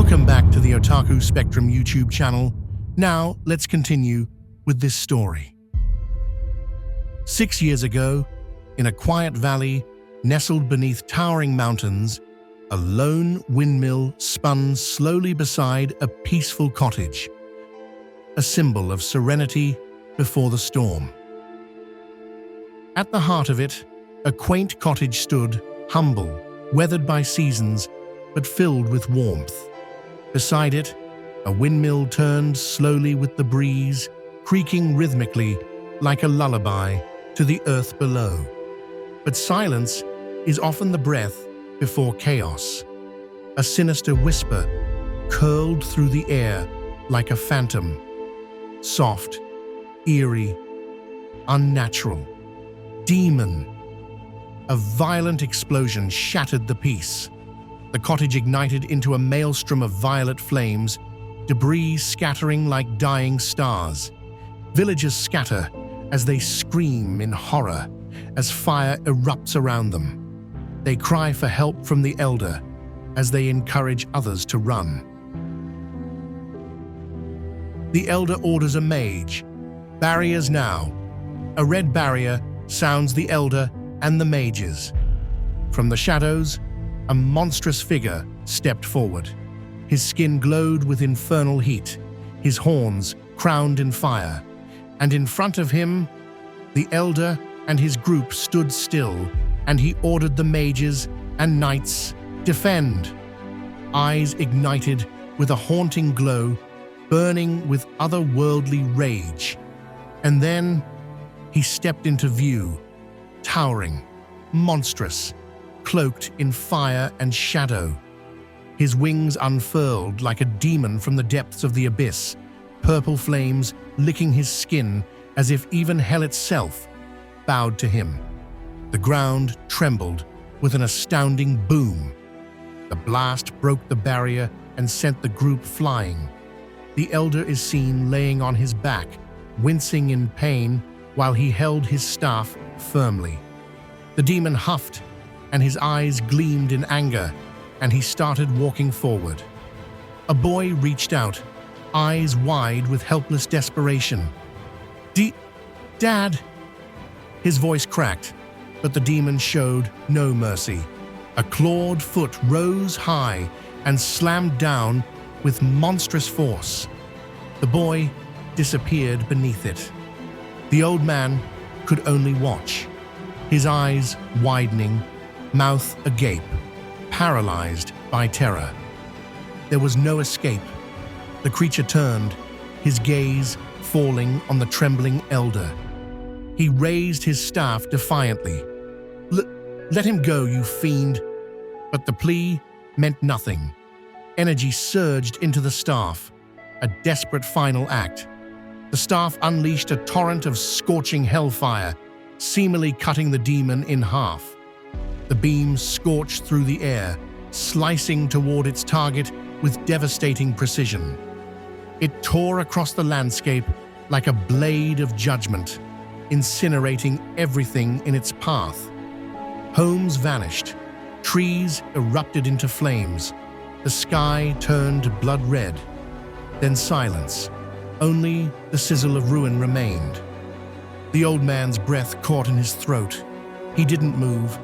Welcome back to the Otaku Spectrum YouTube channel. Now, let's continue with this story. 6 years ago, in a quiet valley nestled beneath towering mountains, a lone windmill spun slowly beside a peaceful cottage, a symbol of serenity before the storm. At the heart of it, a quaint cottage stood, humble, weathered by seasons, but filled with warmth. Beside it, a windmill turned slowly with the breeze, creaking rhythmically like a lullaby to the earth below. But silence is often the breath before chaos. A sinister whisper curled through the air like a phantom, soft, eerie, unnatural. Demon. A violent explosion shattered the peace. The cottage ignited into a maelstrom of violet flames, debris scattering like dying stars. Villagers scatter as they scream in horror as fire erupts around them. They cry for help from the elder as they encourage others to run. The elder orders a mage. Barriers now. A red barrier sounds the elder and the mages. From the shadows, a monstrous figure stepped forward. His skin glowed with infernal heat, his horns crowned in fire, and in front of him, the elder and his group stood still, and he ordered the mages and knights, defend. Eyes ignited with a haunting glow, burning with otherworldly rage. And then he stepped into view, towering, monstrous, cloaked in fire and shadow. His wings unfurled like a demon from the depths of the abyss, purple flames licking his skin as if even hell itself bowed to him. The ground trembled with an astounding boom. The blast broke the barrier and sent the group flying. The elder is seen laying on his back, wincing in pain while he held his staff firmly. The demon huffed, and his eyes gleamed in anger, and he started walking forward. A boy reached out, eyes wide with helpless desperation. Dad! His voice cracked, but the demon showed no mercy. A clawed foot rose high and slammed down with monstrous force. The boy disappeared beneath it. The old man could only watch, his eyes widening, mouth agape, paralyzed by terror. There was no escape. The creature turned, his gaze falling on the trembling elder. He raised his staff defiantly. Let him go, you fiend! But the plea meant nothing. Energy surged into the staff, a desperate final act. The staff unleashed a torrent of scorching hellfire, seemingly cutting the demon in half. The beam scorched through the air, slicing toward its target with devastating precision. It tore across the landscape like a blade of judgment, incinerating everything in its path. Homes vanished, trees erupted into flames, the sky turned blood red. Then silence. Only the sizzle of ruin remained. The old man's breath caught in his throat. He didn't move,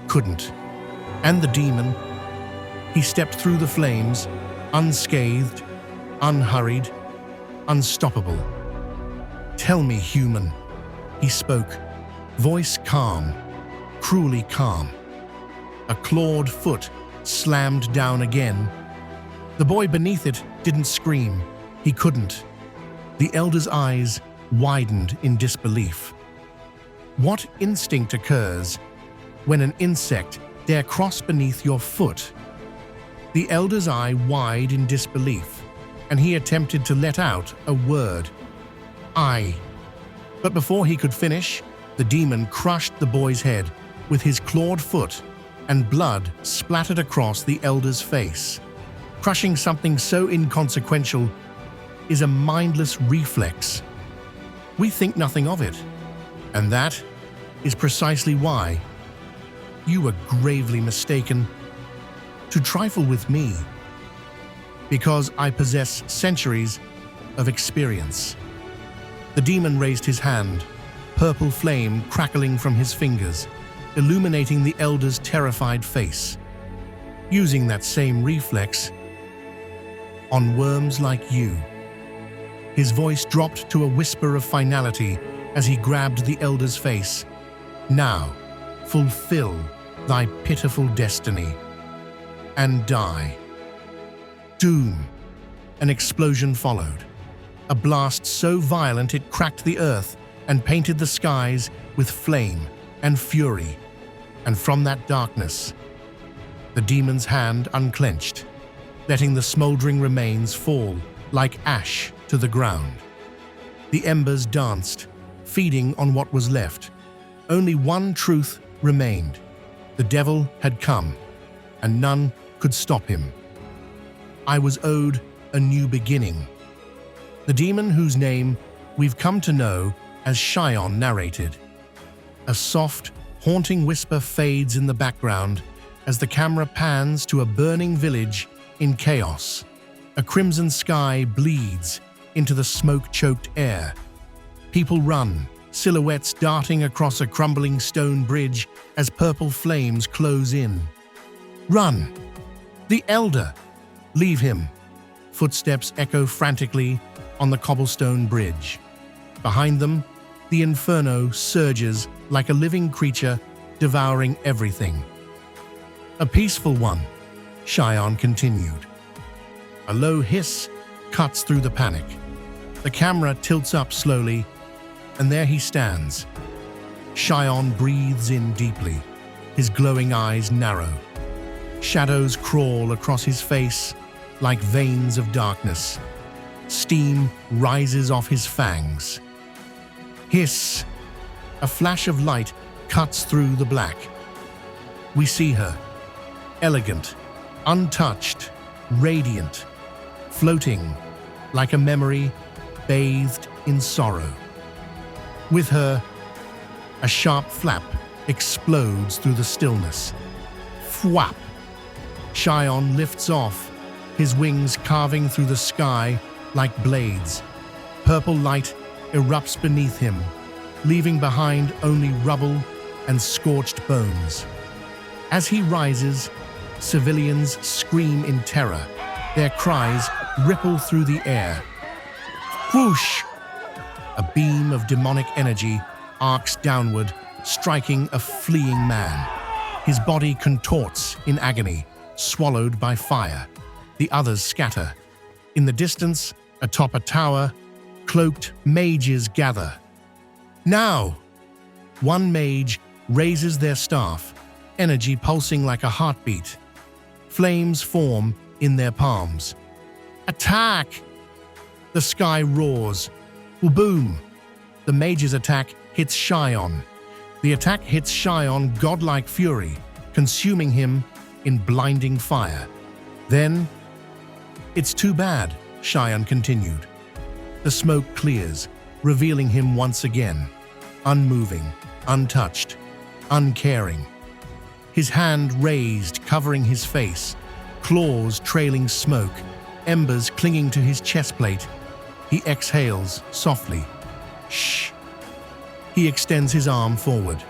couldn't. And the demon, he stepped through the flames, unscathed, unhurried, unstoppable. Tell me, human, he spoke, voice calm, cruelly calm. A clawed foot slammed down again. The boy beneath it didn't scream. He couldn't. The elder's eyes widened in disbelief. What instinct occurs when an insect dare cross beneath your foot? The elder's eye wide in disbelief, and he attempted to let out a word. I. But before he could finish, the demon crushed the boy's head with his clawed foot, and blood splattered across the elder's face. Crushing something so inconsequential is a mindless reflex. We think nothing of it, and that is precisely why you were gravely mistaken to trifle with me. Because I possess centuries of experience. The demon raised his hand, purple flame crackling from his fingers, illuminating the elder's terrified face. Using that same reflex on worms like you. His voice dropped to a whisper of finality as he grabbed the elder's face. Now, fulfill thy pitiful destiny and die. Doom. An explosion followed. A blast so violent it cracked the earth and painted the skies with flame and fury. And from that darkness, the demon's hand unclenched, letting the smoldering remains fall like ash to the ground. The embers danced, feeding on what was left. Only one truth remained. The devil had come, and none could stop him. I was owed a new beginning. The demon whose name we've come to know as Shion narrated. A soft, haunting whisper fades in the background as the camera pans to a burning village in chaos. A crimson sky bleeds into the smoke-choked air. People run, silhouettes darting across a crumbling stone bridge as purple flames close in. Run! The elder! Leave him! Footsteps echo frantically on the cobblestone bridge. Behind them, the inferno surges like a living creature devouring everything. A peaceful one, Shion continued. A low hiss cuts through the panic. The camera tilts up slowly, and there he stands. Shion breathes in deeply, his glowing eyes narrow. Shadows crawl across his face like veins of darkness. Steam rises off his fangs. Hiss! A flash of light cuts through the black. We see her, elegant, untouched, radiant, floating like a memory bathed in sorrow. With her, a sharp flap explodes through the stillness. Thwap! Shion lifts off, his wings carving through the sky like blades. Purple light erupts beneath him, leaving behind only rubble and scorched bones. As he rises, civilians scream in terror. Their cries ripple through the air. Whoosh! A beam of demonic energy arcs downward, striking a fleeing man. His body contorts in agony, swallowed by fire. The others scatter. In the distance, atop a tower, cloaked mages gather. Now! One mage raises their staff, energy pulsing like a heartbeat. Flames form in their palms. Attack! The sky roars. Boom! The mage's attack hits Shion. The attack hits Shion godlike fury, consuming him in blinding fire. Then, it's too bad, Shion continued. The smoke clears, revealing him once again, unmoving, untouched, uncaring. His hand raised, covering his face, claws trailing smoke, embers clinging to his chest plate. He exhales softly. Shh. He extends his arm forward.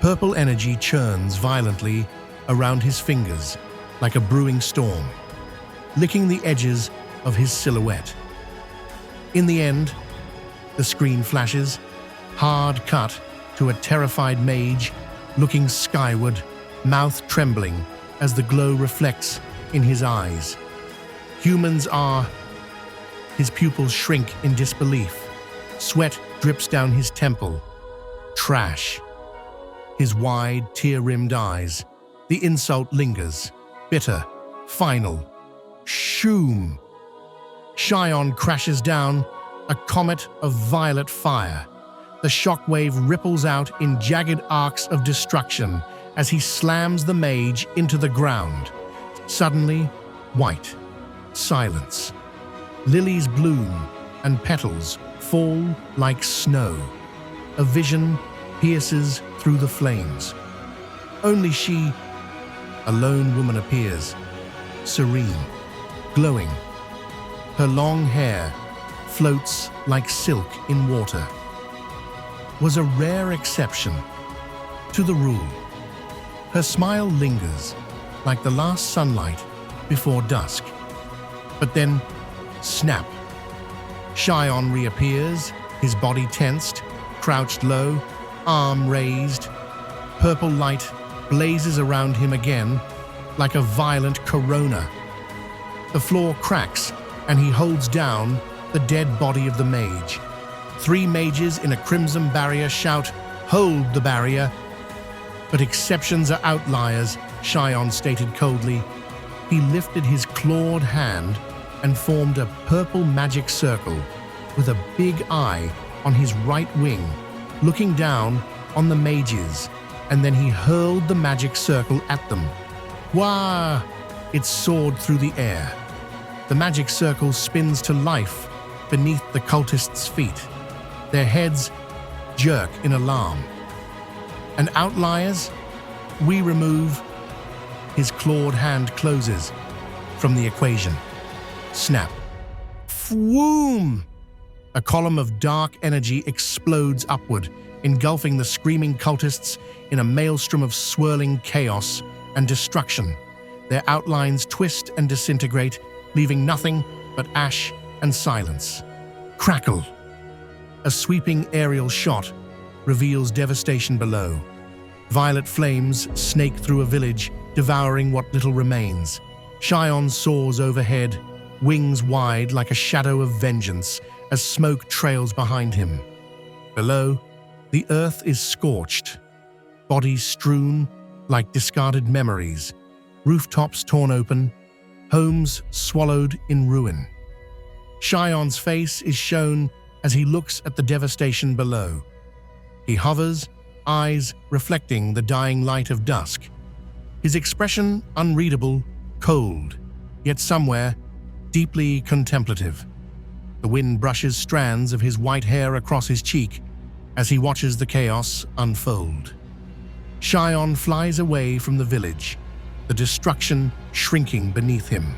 Purple energy churns violently around his fingers like a brewing storm, licking the edges of his silhouette. In the end, the screen flashes, hard cut to a terrified mage looking skyward, mouth trembling as the glow reflects in his eyes. Humans are... His pupils shrink in disbelief. Sweat drips down his temple. Trash. His wide, tear-rimmed eyes. The insult lingers. Bitter. Final. Shoom. Shion crashes down, a comet of violet fire. The shockwave ripples out in jagged arcs of destruction as he slams the mage into the ground. Suddenly, white. Silence. Lilies bloom and petals fall like snow. A vision pierces through the flames. Only she, a lone woman, appears, serene, glowing. Her long hair floats like silk in water. Was a rare exception to the rule. Her smile lingers like the last sunlight before dusk. But then, snap. Shion reappears, his body tensed, crouched low, arm raised. Purple light blazes around him again like a violent corona. The floor cracks and he holds down the dead body of the mage. 3 mages in a crimson barrier shout, "Hold the barrier!" But exceptions are outliers, Shion stated coldly. He lifted his clawed hand and formed a purple magic circle with a big eye on his right wing, looking down on the mages, and then he hurled the magic circle at them. Wah! It soared through the air. The magic circle spins to life beneath the cultists' feet. Their heads jerk in alarm. And outliers, we remove. His clawed hand closes from the equation. Snap. Fwoom! A column of dark energy explodes upward, engulfing the screaming cultists in a maelstrom of swirling chaos and destruction. Their outlines twist and disintegrate, leaving nothing but ash and silence. Crackle! A sweeping aerial shot reveals devastation below. Violet flames snake through a village, devouring what little remains. Shion soars overhead, wings wide like a shadow of vengeance, as smoke trails behind him. Below, the earth is scorched, bodies strewn like discarded memories, rooftops torn open, homes swallowed in ruin. Shion's face is shown as he looks at the devastation below. He hovers, eyes reflecting the dying light of dusk. His expression unreadable, cold, yet somewhere deeply contemplative. The wind brushes strands of his white hair across his cheek as he watches the chaos unfold. Shion flies away from the village, the destruction shrinking beneath him.